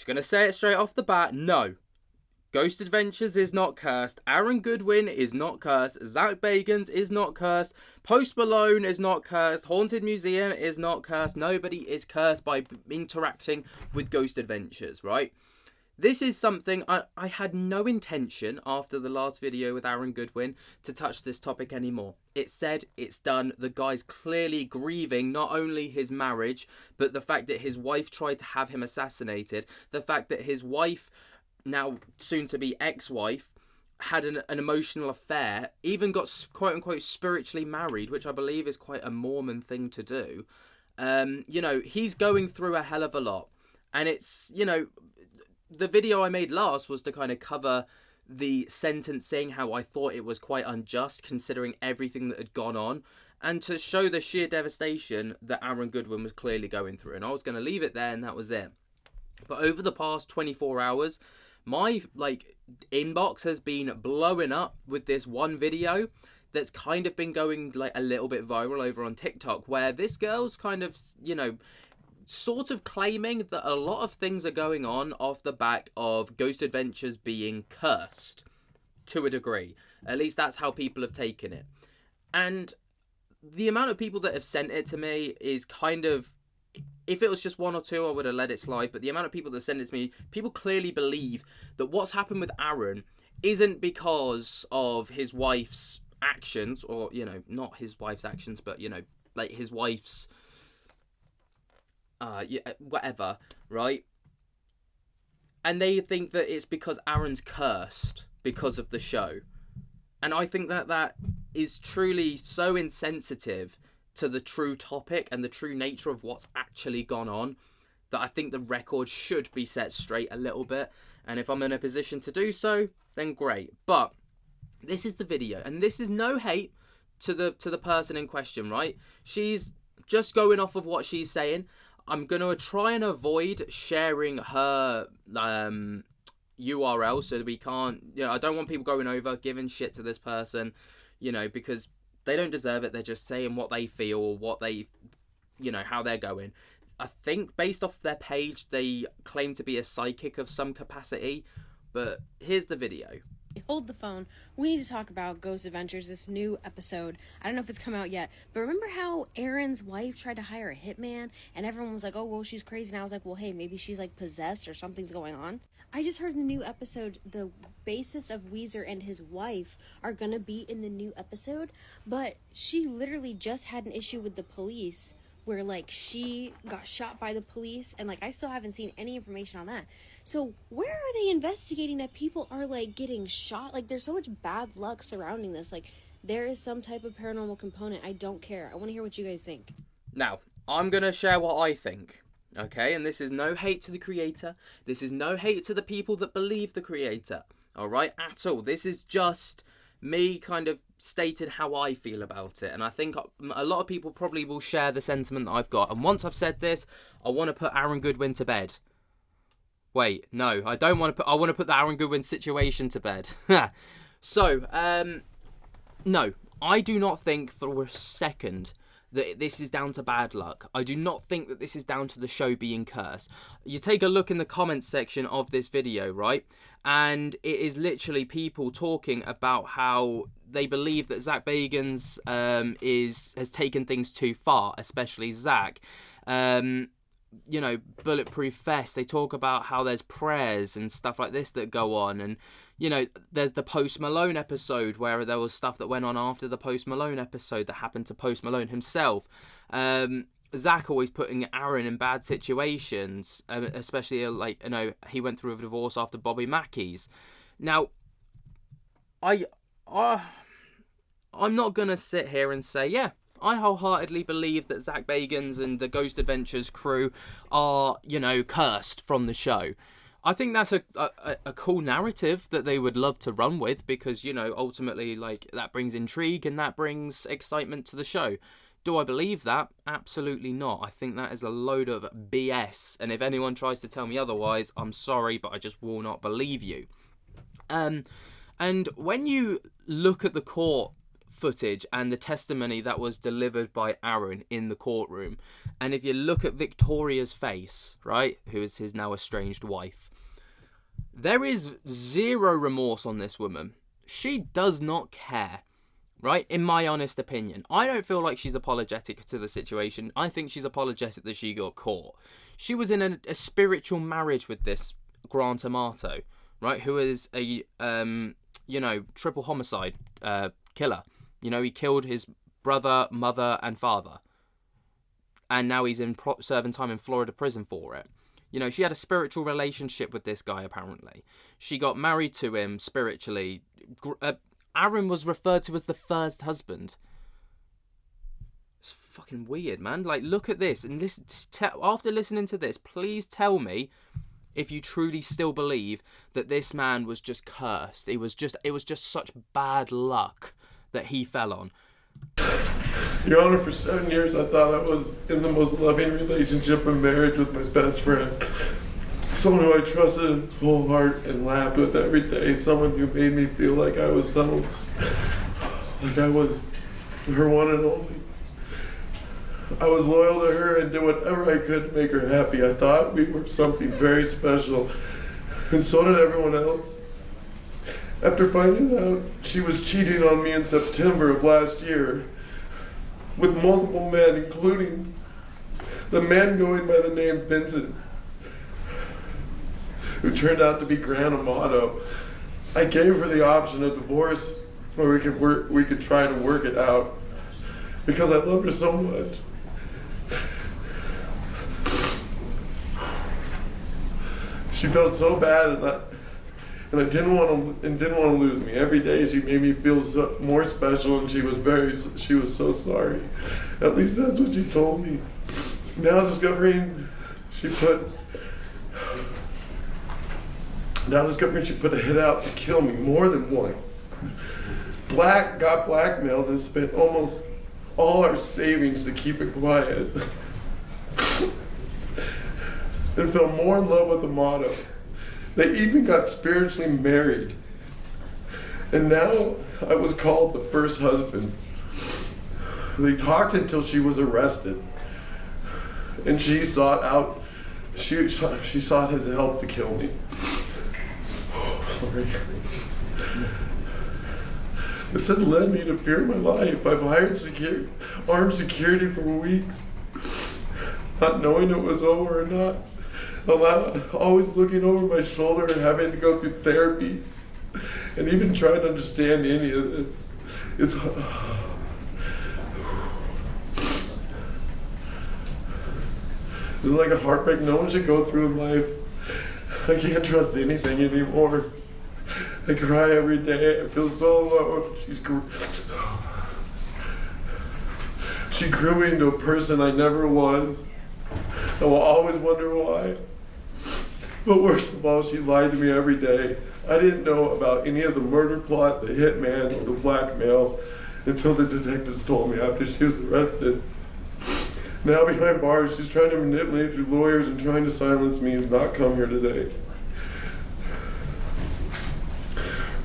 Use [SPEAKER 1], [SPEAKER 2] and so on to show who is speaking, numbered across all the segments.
[SPEAKER 1] Just going to say it straight off the bat. No. Ghost Adventures is not cursed. Aaron Goodwin is not cursed. Zach Bagans is not cursed. Post Malone is not cursed. Haunted Museum is not cursed. Nobody is cursed by interacting with Ghost Adventures, right? This is something I had no intention after the last video with Aaron Goodwin to touch this topic anymore. It's said, it's done. The guy's clearly grieving not only his marriage, but the fact that his wife tried to have him assassinated. The fact that his wife, now soon to be ex-wife, had an emotional affair, even got quote unquote spiritually married, which I believe is quite a Mormon thing to do. He's going through a hell of a lot. And it's, the video I made last was to kind of cover the sentencing, how I thought it was quite unjust considering everything that had gone on, and to show the sheer devastation that Aaron Goodwin was clearly going through. And I was going to leave it there and that was it. But over the past 24 hours, my inbox has been blowing up with this one video that's kind of been going a little bit viral over on TikTok, where this girl's kind of, sort of claiming that a lot of things are going on off the back of Ghost Adventures being cursed to a degree. At least that's how people have taken it. And the amount of people that have sent it to me is kind of, if it was just one or two, I would have let it slide. But the amount of people that send it to me, people clearly believe that what's happened with Aaron isn't because of his wife's actions, or, not his wife's actions, but, his wife's whatever, right? And they think that it's because Aaron's cursed because of the show. And I think that is truly so insensitive to the true topic and the true nature of what's actually gone on, that I think the record should be set straight a little bit. And if I'm in a position to do so, then great. But this is the video, and this is no hate to the person in question, right? She's just going off of what she's saying. I'm going to try and avoid sharing her URL so that we can't, I don't want people going over, giving shit to this person, because they don't deserve it. They're just saying what they feel, or what they, how they're going. I think based off their page, they claim to be a psychic of some capacity, but here's the video.
[SPEAKER 2] Hold the phone. We need to talk about Ghost Adventures, this new episode. I don't know if it's come out yet, but remember how Aaron's wife tried to hire a hitman and everyone was like, oh, well, she's crazy. And I was like, well, hey, maybe she's possessed or something's going on. I just heard in the new episode, the bassist of Weezer and his wife are gonna be in the new episode, but she literally just had an issue with the police where she got shot by the police, and I still haven't seen any information on that. So where are they investigating that people are getting shot? There's so much bad luck surrounding this. There is some type of paranormal component. I don't care. I want to hear what you guys think.
[SPEAKER 1] Now, I'm going to share what I think. Okay, and this is no hate to the creator. This is no hate to the people that believe the creator. Alright, at all. This is just me kind of stating how I feel about it. And I think a lot of people probably will share the sentiment that I've got. And once I've said this, I want to put Aaron Goodwin to bed. Wait, no, I don't want to put... I want to put the Aaron Goodwin situation to bed. So, no, I do not think for a second that this is down to bad luck. I do not think that this is down to the show being cursed. You take a look in the comments section of this video, right? And it is literally people talking about how they believe that Zach Bagans has taken things too far, especially Zach. Bulletproof Fest, they talk about how there's prayers and stuff like this that go on, and there's the Post Malone episode where there was stuff that went on after the Post Malone episode that happened to Post Malone himself. Zach always putting Aaron in bad situations, especially he went through a divorce after Bobby Mackey's. Now, I'm not gonna sit here and say, yeah, I wholeheartedly believe that Zach Bagans and the Ghost Adventures crew are, cursed from the show. I think that's a cool narrative that they would love to run with because, ultimately, that brings intrigue and that brings excitement to the show. Do I believe that? Absolutely not. I think that is a load of BS. And if anyone tries to tell me otherwise, I'm sorry, but I just will not believe you. And when you look at the court footage and the testimony that was delivered by Aaron in the courtroom, and if you look at Victoria's face, right, who is his now estranged wife, there is zero remorse on this woman. She does not care, right? In my honest opinion, I don't feel like she's apologetic to the situation. I think she's apologetic that she got caught. She was in a spiritual marriage with this Grant Amato, right, who is a triple homicide killer. He killed his brother, mother, and father, and now he's serving time in Florida prison for it. She had a spiritual relationship with this guy, apparently. She got married to him spiritually. Aaron was referred to as the first husband. It's fucking weird, man. Like, look at this. And listen, after listening to this, please tell me if you truly still believe that this man was just cursed. It was just such bad luck that he fell on.
[SPEAKER 3] Your Honor, for 7 years I thought I was in the most loving relationship and marriage with my best friend. Someone who I trusted whole heart and laughed with every day. Someone who made me feel like I was her one and only. I was loyal to her and did whatever I could to make her happy. I thought we were something very special, and so did everyone else. After finding out she was cheating on me in September of last year with multiple men, including the man going by the name Vincent, who turned out to be Grant Amato, I gave her the option of divorce, or we could try to work it out, because I loved her so much. She felt so bad, and I didn't want to lose me. Every day she made me feel more special, and she was so sorry. At least that's what she told me. Now discovering she put a hit out to kill me more than once. Got blackmailed and spent almost all our savings to keep it quiet. And fell more in love with Amato. They even got spiritually married. And now I was called the first husband. They talked until she was arrested. And she sought his help to kill me. Oh, sorry. This has led me to fear my life. I've hired armed security for weeks, not knowing it was over or not. Always looking over my shoulder and having to go through therapy and even trying to understand any of it. It's like a heartbreak no one should go through in life. I can't trust anything anymore. I cry every day. I feel so alone. She grew me into a person I never was. I will always wonder why. But worst of all, she lied to me every day. I didn't know about any of the murder plot, the hitman, or the blackmail until the detectives told me after she was arrested. Now behind bars, she's trying to manipulate through lawyers and trying to silence me and not come here today.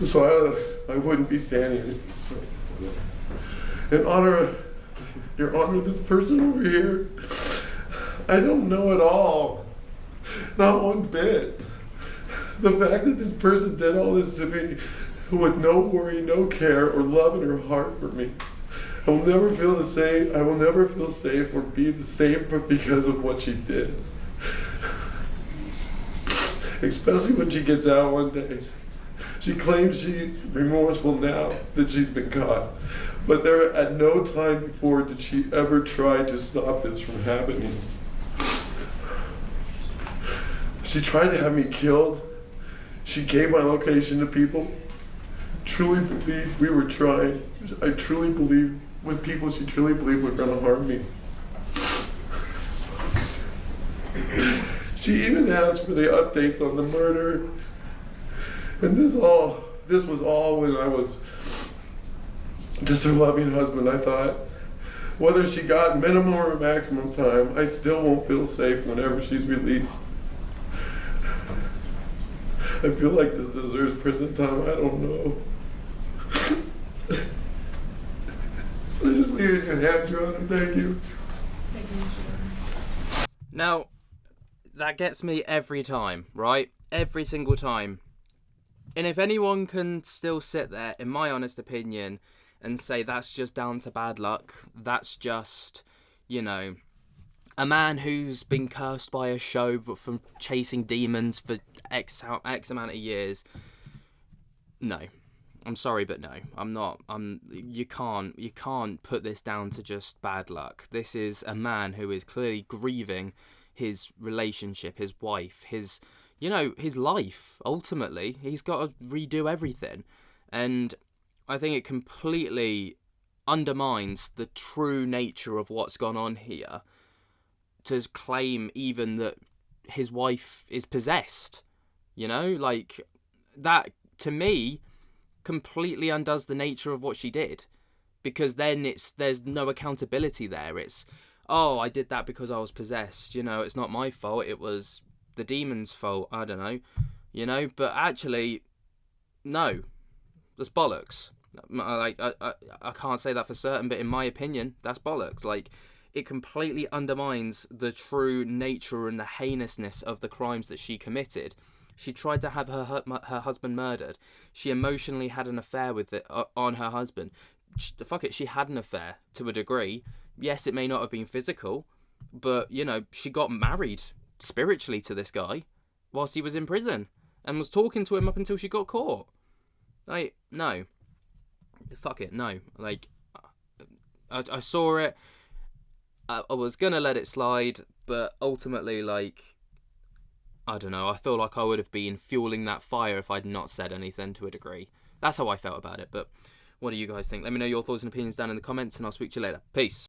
[SPEAKER 3] So I wouldn't be standing here. In honor, Your Honor, this person over here, I don't know at all. Not one bit. The fact that this person did all this to me with no worry, no care, or love in her heart for me. I will never feel the same. I will never feel safe or be the same because of what she did. Especially when she gets out one day. She claims she's remorseful now that she's been caught. But there at no time before did she ever try to stop this from happening. She tried to have me killed. She gave my location to people. Truly believed we were trying. I truly believe with people she truly believed were going to harm me. She even asked for the updates on the murder. And this was all when I was just her loving husband. I thought, whether she got minimum or maximum time, I still won't feel safe whenever she's released. I feel like this deserves prison time. I don't know. leave your hand, Your Honor. Thank you.
[SPEAKER 1] Now, that gets me every time, right? Every single time. And if anyone can still sit there, in my honest opinion, and say that's just down to bad luck, that's just, you know, a man who's been cursed by a show from chasing demons for X amount of years. No. I'm sorry, but no. I'm not. You can't put this down to just bad luck. This is a man who is clearly grieving his relationship, his wife, his life, ultimately. He's got to redo everything. And I think it completely undermines the true nature of what's gone on here to claim even that his wife is possessed. Like, that, to me, completely undoes the nature of what she did. Because then there's no accountability there. It's, oh, I did that because I was possessed. It's not my fault. It was the demon's fault. I don't know. But actually, no. That's bollocks. Like, I can't say that for certain, but in my opinion, that's bollocks. Like, it completely undermines the true nature and the heinousness of the crimes that she committed. She tried to have her husband murdered. She emotionally had an affair with on her husband. Fuck it, she had an affair to a degree. Yes, it may not have been physical, but, she got married spiritually to this guy whilst he was in prison and was talking to him up until she got caught. Like, no. Fuck it, no. Like, I saw it. I was gonna let it slide, but ultimately, like, I don't know, I feel like I would have been fueling that fire if I'd not said anything to a degree. That's how I felt about it, but what do you guys think? Let me know your thoughts and opinions down in the comments, and I'll speak to you later. Peace.